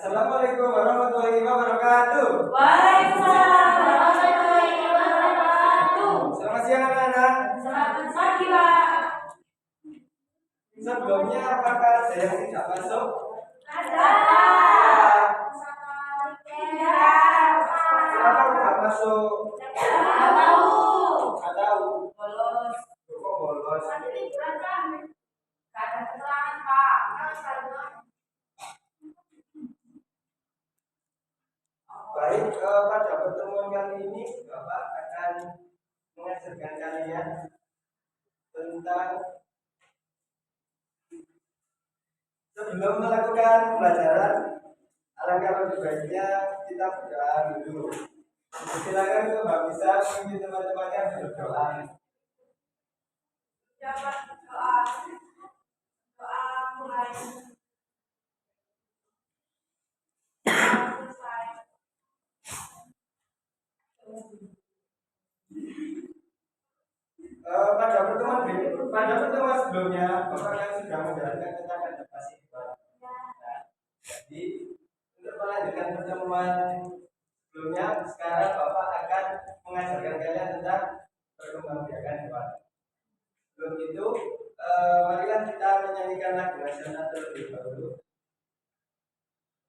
Assalamualaikum warahmatullahi wabarakatuh. Waalaikumsalam warahmatullahi wabarakatuh. Selamat siang anak-anak. Selamat pagi, Pak. Sebelumnya apakah ada yang tidak masuk? Ada. Kenapa tidak masuk? Nggak tahu. Nggak tahu. Bolos. Kok bolos? Nanti liburan kan? Nggak ada keterangan, Pak. Baik, pada pertemuan kali ini Bapak akan mengajarkan kalian tentang sebelum melakukan pembelajaran, alangkah lebih baiknya kita berdoa dulu. Silakan Bapak bisa memimpin teman-temannya berdoa. Jawab doa. Doa mulai. Pada pertemuan sebelumnya Bapak yang sudah menjalankan tentang adaptasi kehidupan. Nah, jadi untuk melanjutkan pertemuan sebelumnya, sekarang Bapak akan mengajarkan kalian tentang perkembangbiakan hewan. Sebelum itu, marilah kita menyanyikan lagu nasional terlebih dahulu.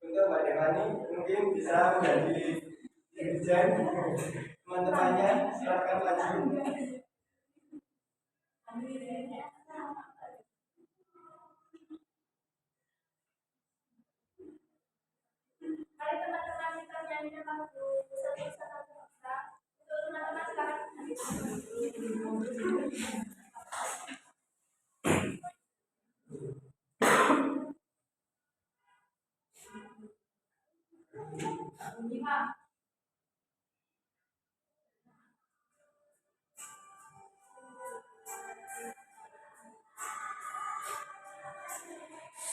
Untuk Mbak Devani mungkin bisa menjadi dirjen, teman-temannya silakan maju. Mari teman-teman kita nyanyikan lagu satu-satu bangsa. Untuk teman-teman silakan.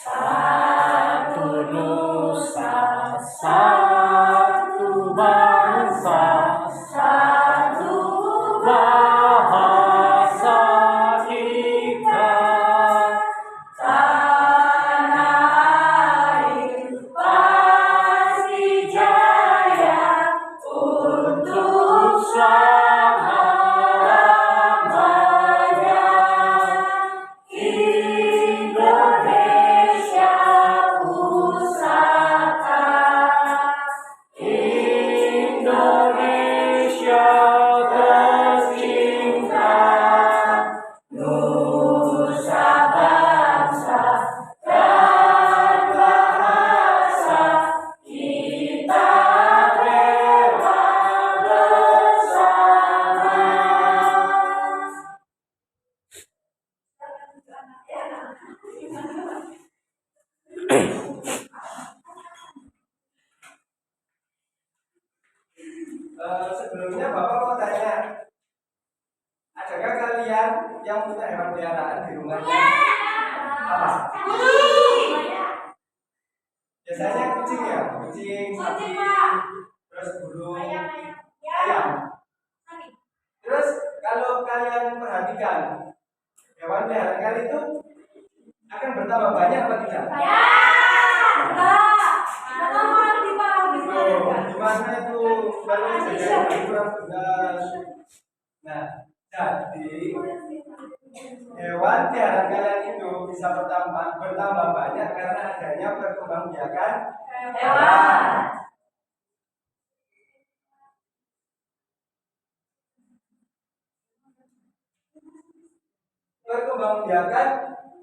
Satu nusa, satu bangsa, satu bahasa kita. Tanah air pasti jaya untuk selama-lamanya. Indonesia pusaka, Indonesia tercinta, nusa bangsa dan bahasa kita bela bersama. Sebelumnya Bapak mau tanya, adakah kalian yang punya hewan peliharaan di rumahnya? Apa? Biasanya kucing ya, kucing, sapi, terus burung, ayam. Terus kalau kalian perhatikan, hewan peliharaan kalian itu akan bertambah banyak atau tidak? Gimana itu kalau jadi kurang benar? Nah, jadi hewan peliharaan kalian itu bisa bertambah banyak karena adanya perkembangbiakan hewan. Perkembangbiakan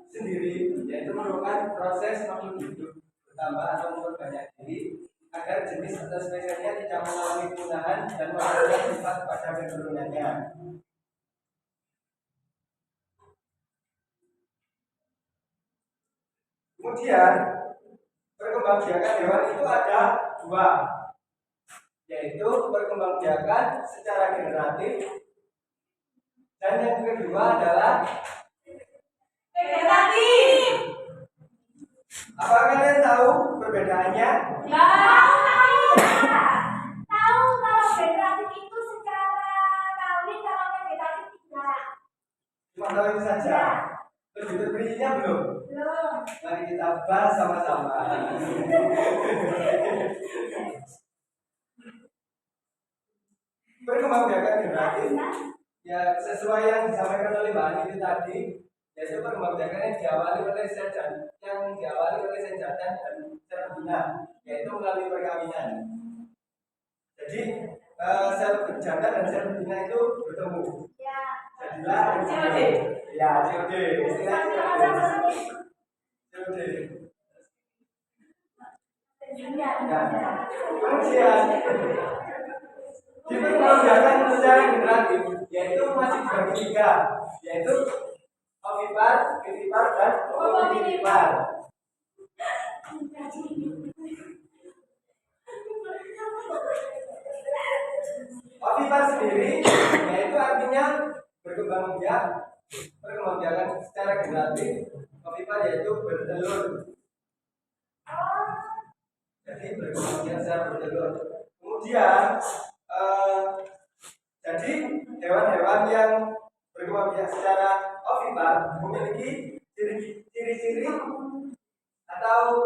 sendiri yaitu merupakan proses makhluk hidup bertambah atau memperbanyak diri agar jenis atau spesiesnya tidak mengalami kepunahan dan mengubah sifat pada keturunannya. Kemudian perkembangbiakan hewan itu ada dua, yaitu perkembangbiakan secara generatif dan yang kedua adalah Vegetatif. apa kalian tahu perbedaannya? Tahu kalau vegetatif itu secara kawin, kalau vegetatif tidak. Cuma tahu itu saja. Begitu berinya belum? Belum. Mari kita bahas sama-sama. Perkembangbiakan generatif ya sesuai yang disampaikan oleh Mbak Ani itu tadi, yaitu perkembangbiakan yang diawali oleh sel jantan dan sel betina, yaitu melalui perkawinan. Jadi sel jantan dan sel betina itu bertemu. Ya. Jadilah COD. Ya, COD. Istilah COD. COD. Ya. Kemudian diperkembangkan secara generatif, yaitu masih dibagi tiga, yaitu ovipar, vivipar, dan ovovivipar. Ovipar sendiri, yaitu artinya berkembang biak, perkembangbiakan secara generatif. Ovipar yaitu bertelur. Jadi berkembang biak secara bertelur. Kemudian jadi hewan-hewan yang berkembang biak secara ovipar memiliki ciri-ciri atau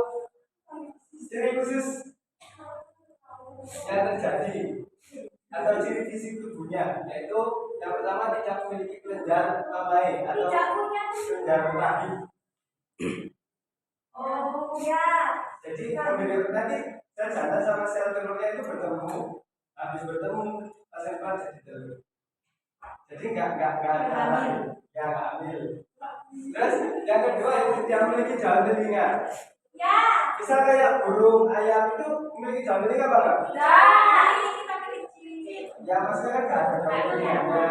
ciri khusus yang terjadi atau ciri fisik tubuhnya, yaitu yang pertama tidak memiliki kelenjar mammae atau kelenjar rahim. Oh ya. Jadi nanti sel jantan sama sel telurnya itu bertemu, habis bertemu hasil jadi telur. Jadi nggak ada hamil, ya nggak hamil. Terus yang kedua itu yang memiliki jalan telinga. Ya. Misal kayak burung, ayam itu memiliki jalan telinga apa enggak? Nah, ini kita pilih ciri. Ya maksudnya kan nggak ada jalan telinganya,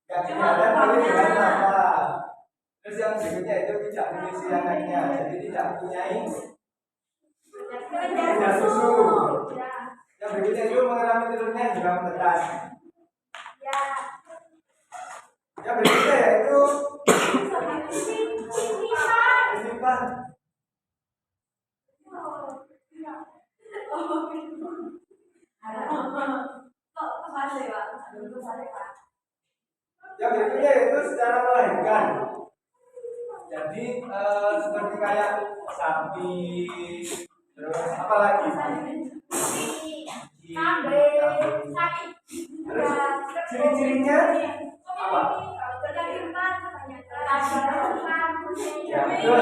nggak kelihatan oleh dengan mata. Terus yang berikutnya itu tidak mengisi anaknya, jadi tidak mempunyai kelenjar susu. Yang berikutnya itu mengerami telurnya hingga menetas. Ya. Yang berikutnya yaitu kesimpan. Yang berikutnya yaitu secara melahirkan. Jadi seperti kayak sapi, terus apa lagi? Terus ciri-cirinya apa? Ya, betul.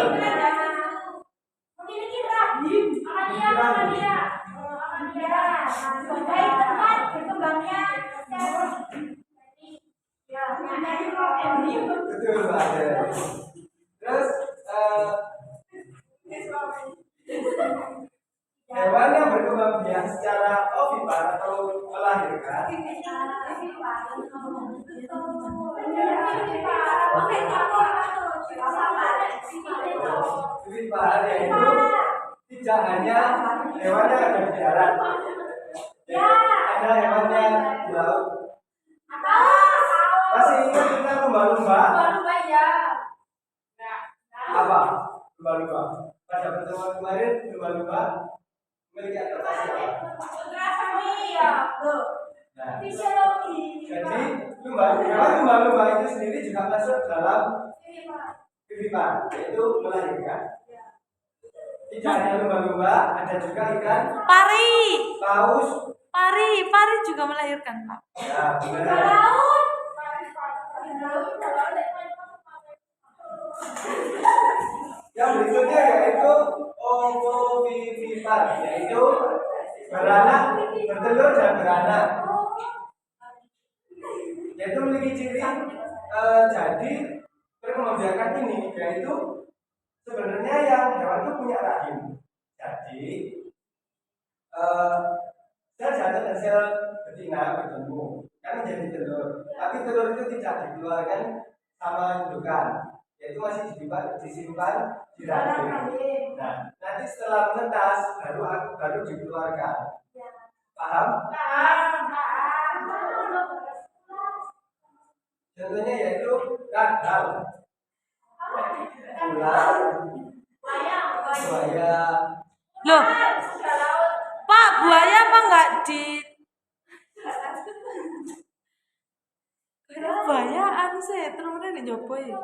Memiliki rahim. Apa dia? Baik tempat berkembangnya sel. Ya, Betul banget. Terus hewan yang berkembang biak secara ovipar atau melahirkan ovipar yaitu tidak hanya hewan yang ada di darat, ada hewan yang di laut. Masih ingat tentang lumba-lumba? Apa? Lumba-lumba. Pada pertemuan kemarin lumba-lumba memiliki adaptasi apa? Nah, jadi lumba-lumba itu sendiri juga masuk dalam vivipar, yaitu melahirkan. Tidak hanya lumba-lumba, ada juga ikan paus. Pari juga melahirkan, Pak. Ya, benar. Yang berikutnya yaitu ovovivipar, yaitu beranak, bertelur dan beranak. Yaitu memiliki ciri jadi perkembangbiakan ini yaitu sebenarnya yang hewan itu punya rahim. Jadi sel jantan dan sel betina bertemu kan menjadi telur. Tapi telur itu tidak dikeluarkan sama indukan, yaitu masih disimpan di rahim. Nah, nanti setelah menetas baru dikeluarkan. Paham? Contohnya yaitu kadal, ular, buaya. Loh, Pak, buaya apa enggak di buaya anu sih, telurnya di jopo ya.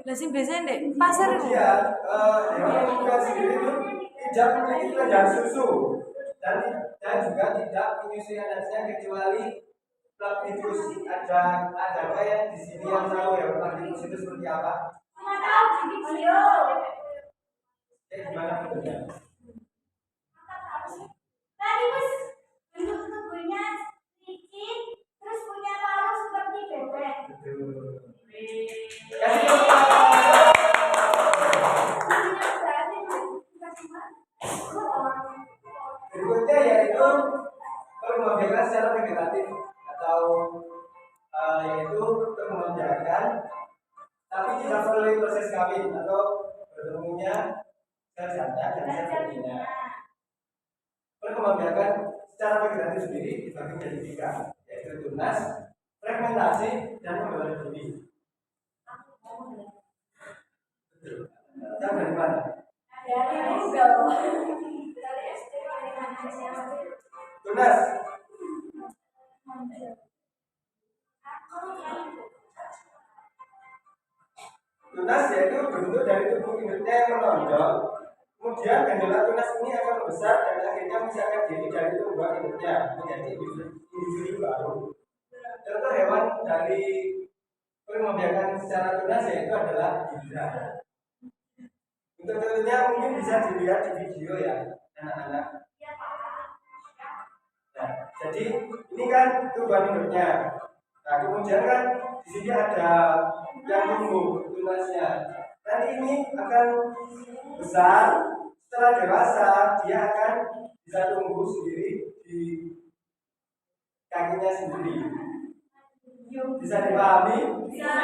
Lah sing biasanya ndek pasar itu. Kemudian hewan peliharaan sendiri itu tidak memiliki kelenjar susu dan juga tidak menyusui anaknya kecuali platypus. Ada yang di sini yang tahu ya platypus itu seperti apa? Nggak tahu di video. Gimana bentuknya? Tadi mas bentuk tubuhnya licin, terus punya paruh seperti bebek. Betul. Kasih tepuk tangan. Berikutnya yaitu pengembangkan secara vegetatif atau yaitu pengembangkan tapi tidak melalui proses kawin atau bertemunya sel jantan dan sel betina. Perkembangbiakan secara vegetatif sendiri dibagi menjadi 3, yaitu tunas, fragmentasi, dan pembebasan diri. Yang dari mana? Dari Google. Tunas. Tunas yaitu bentuk dari tubuh induknya yang menonjol. Kemudian gejala tunas ini akan membesar dan akhirnya memisahkan diri dari tumbuhan induknya menjadi individu baru. Contoh hewan dari pengembangbiakan secara tunas yaitu adalah hidra. Untuk contohnya mungkin bisa dilihat di video ya anak-anak. Nah, jadi ini kan tumbuhan induknya. Nah, kemudian kan di sini ada yang tumbuh tunasnya. Nanti ini akan besar. Setelah dewasa dia akan bisa tumbuh sendiri di kakinya sendiri. Bisa dipahami? Bisa.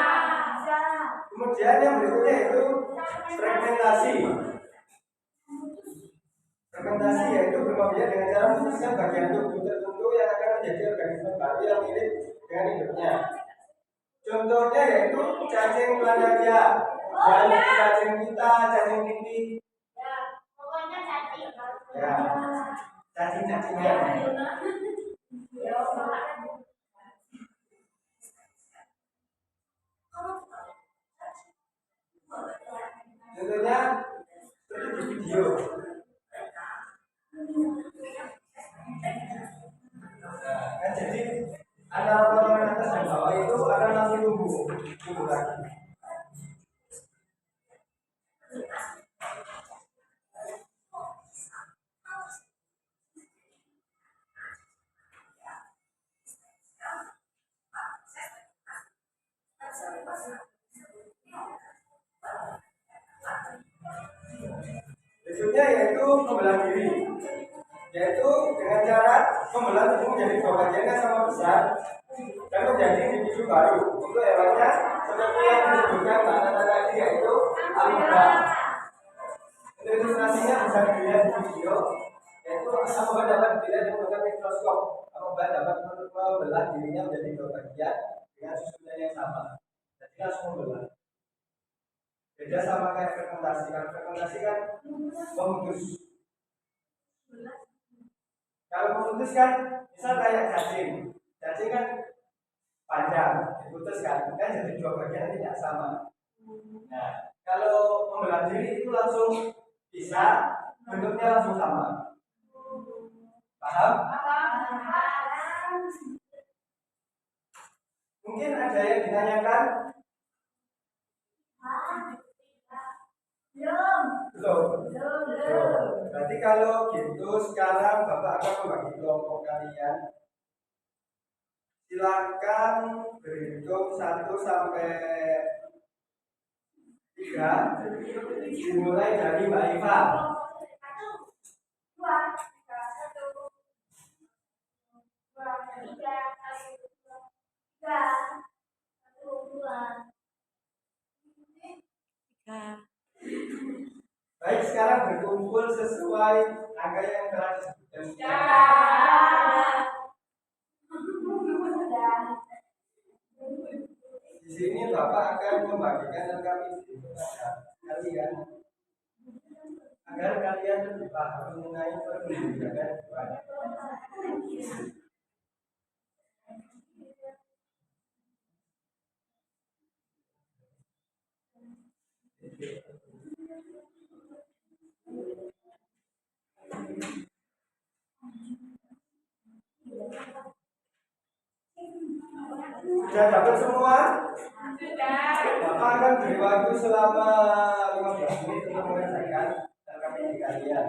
Kemudian yang berikutnya itu fragmentasi. Fragmentasi yaitu berkembang dengan cara memutuskan bagian tubuh tertentu yang akan menjadi organisme baru yang mirip dengan induknya. Contohnya yaitu cacing planaria, dan cacing pita, cacing pipih. Ya, pokoknya cacing. Ya, cacing-cacingnya. Contohnya seperti di video. Nah, kan jadi antara potongan atas dan bawah itu akan langsung tumbuh lagi. Berikutnya yaitu membelah diri, yaitu dengan cara membelah tubuh menjadi 2 bagian yang sama besar dan menjadi individu baru. Untuk hewannya seperti yang disebutkan Mbak tadi yaitu amoeba. Untuk ilustrasinya bisa dilihat di video, yaitu amoeba dapat dilihat menggunakan mikroskop. Amoeba dapat membelah dirinya menjadi 2 bagian dengan susunan yang sama. Jadi langsung membelah. Beda sama kayak fermentasi. Kalau fermentasi kan memutus. Kalau memutus kan misal kayak cacing. Cacing kan panjang, diputus kan jadi 2 bagian tidak sama. Nah, kalau membelah diri itu langsung bisa, bentuknya langsung sama. Paham? Mungkin ada yang ditanyakan? Belum. Berarti kalau gitu sekarang Bapak akan membagi kelompok kalian. Silakan berhitung 1 sampai 3. Dimulai dari Mbak Iva. 3. Baik, sekarang berkumpul sesuai angka yang telah disebutkan. Di sini Bapak akan membagikan angka misi kepada kalian agar kalian lebih paham mengenai perbedaan hewan. Sudah dapat semua? Sudah. Bapak akan beri waktu selama 15 menit untuk mengerjakan LKPD kalian.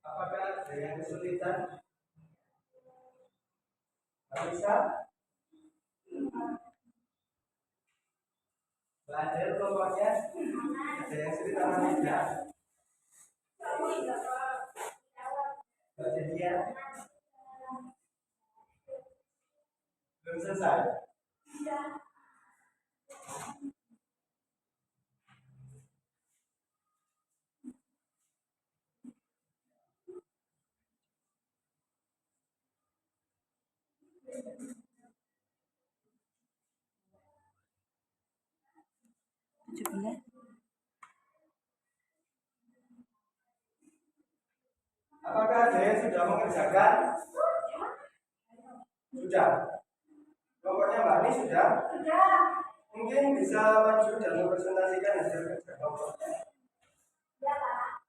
Apakah ada yang kesulitan? Tidak bisa? Belajar kelompoknya? Ada yang sulit apa tidak? Tidak jadian? Belum selesai? Apakah ada yang sudah mengerjakan? Sudah. Kelompoknya Mbak Ani sudah? Sudah. Mungkin bisa maju dan mempresentasikan hasil kerja kelompoknya. Ya, Pak.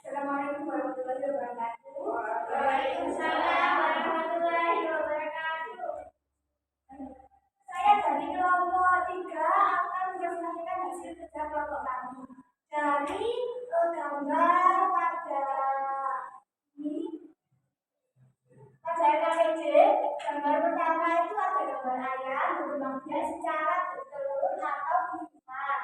Assalamualaikum warahmatullahi wabarakatuh. Waalaikumsalam warahmatullahi wabarakatuh. Saya dari kelompok 3 akan mempresentasikan hasil kerja kelompok kami. Dari gambar pada LKPD, gambar pertama itu ada gambar ayam berkembang biak secara bertelur atau berlipat.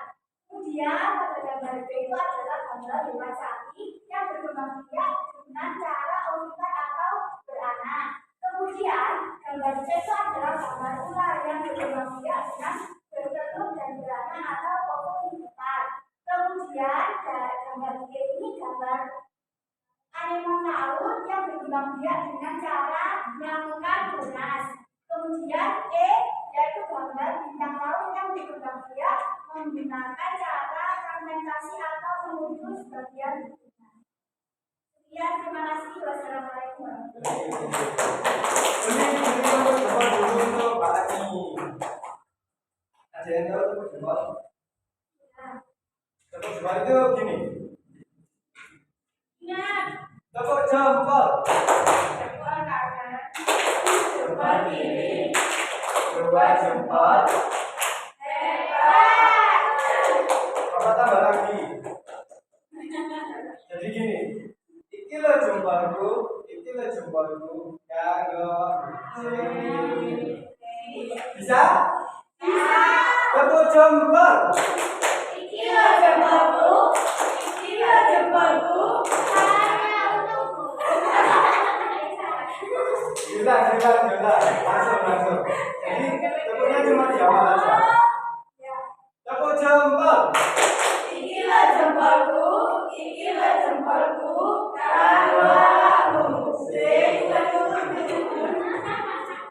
Kemudian pada gambar B itu adalah gambar hewan sapi yang berkembang biak dengan cara olipat atau beranak. Kemudian gambar C itu adalah gambar ular yang berkembang biak dengan bertelur dan beranak atau olipat. Kemudian gambar D ini gambar anemon laut yang berkembang biak dengan cara melakukan tunas. Kemudian E yaitu gambar bintang laut yang berkembang biak menggunakan cara fermentasi atau mengukus bagian tubuhnya. Sekian, terima kasih. Wassalamualaikum warahmatullahi wabarakatuh. Ini dulu untuk Pak Ani. Ada yang tahu tepuk jempol? Tepuk jempol itu gini. Ingat. Tepuk jempol. Jempol kanan, jempol kiri, Dua jempol. hebat. Bapak tambah lagi. Jadi gini. Iki lo jempolku, iki lo jempolku. Kagok. Bisa? Bisa. Tepuk jempol. Iki lo jempolku, iki lo jempolku, hanya untukku. Gila. Langsung. Jadi tepuknya cuma di awal aja. Tepuk jempol. Iki lo jempolku, iki lo jempolku, kamu.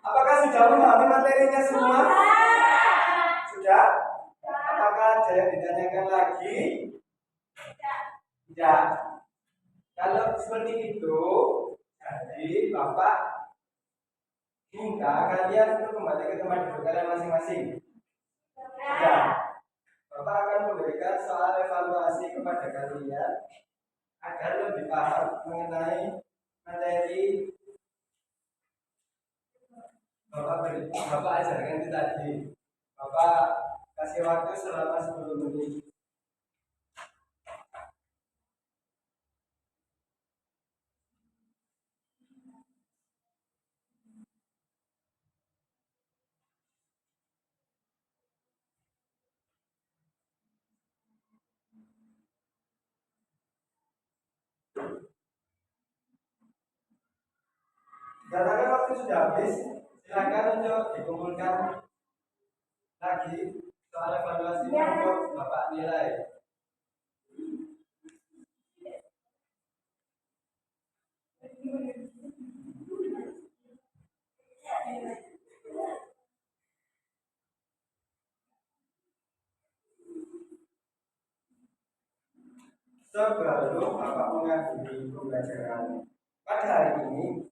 Apakah sudah memahami materinya semua? Sudah? Apakah ada yang ditanyakan lagi? Tidak. Kalau seperti itu, jadi Bapak Minta kalian untuk kembali ke tempat duduk kalian masing-masing. Ya, Bapak akan memberikan soal evaluasi kepada kalian agar lebih paham mengenai materi Bapak ajarkan itu tadi. Bapak kasih waktu selama 10 menit. Katakan waktu sudah habis, silakan untuk dikumpulkan lagi soal evaluasi untuk Bapak nilai. Sebelum Bapak mengakhiri pembelajaran pada hari ini,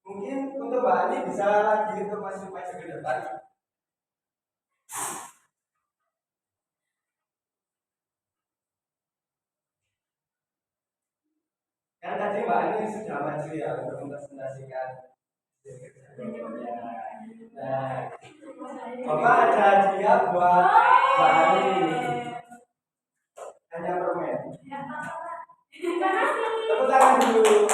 mungkin untuk Mbak Ani bisa lagi untuk masuk maju ke depan. Kan tadi Mbak Ani sudah maju ya untuk mempresentasikan. Nah, Bapak ada hadiah buat Mbak Ani. Hanya permen. Tepuk tangan dulu.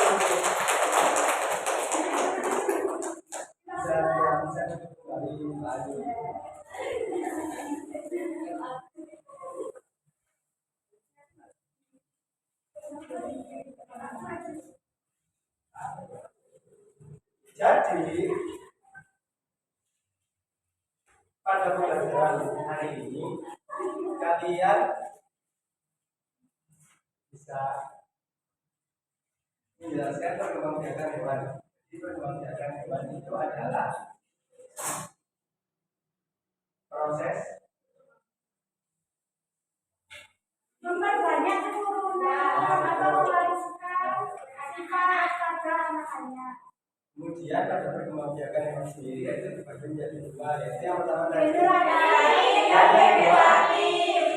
Bisa duduk kembali Mbak Ani. Jadi pada pembelajaran hari ini kalian bisa menjelaskan perkembangbiakan hewan. Jadi perkembangbiakan hewan itu adalah proses memperbanyak keturunan atau mewariskan sifat pada anak-anak. kemudian pada perkembangbiakan hewan sendiri itu dibagi menjadi dua, yaitu yang pertama tadi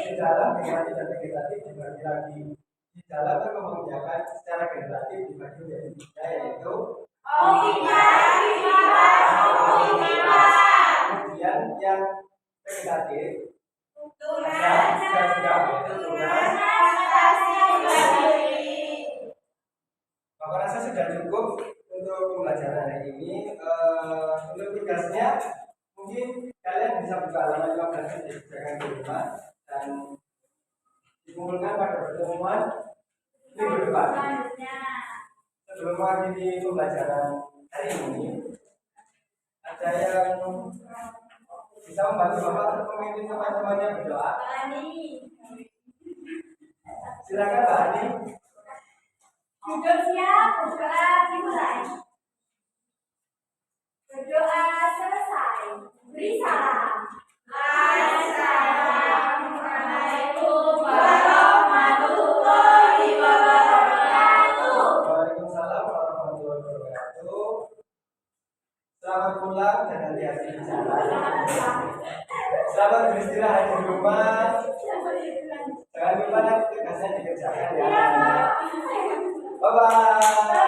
di dalam generatif dan vegetatif dibagi lagi. Di dalam perkembangbiakan secara generatif dibagi menjadi tiga, yaitu kemudian yang vegetatif ada juga yaitu tunas. Bapak rasa sudah cukup untuk pembelajaran hari ini. Untuk tugasnya mungkin kalian bisa buka halaman 15 di jangan di rumah dan dikumpulkan pada pertemuan minggu depan. Sebelum mengakhiri pembelajaran hari ini, ada yang bisa membantu Bapak untuk memimpin teman-temannya berdoa? Silakan Mbak Ani. Duduk siap, berdoa dimulai. Berdoa selesai. Beri salam. Assalamualaikum warahmatullahi wabarakatuh. Waalaikumsalam warahmatullahi wabarakatuh. Selamat pulang dan hati-hati di jalan. Selamat beristirahat di rumah. Jangan lupa nanti tugasnya dikerjakan ya. Bye bye.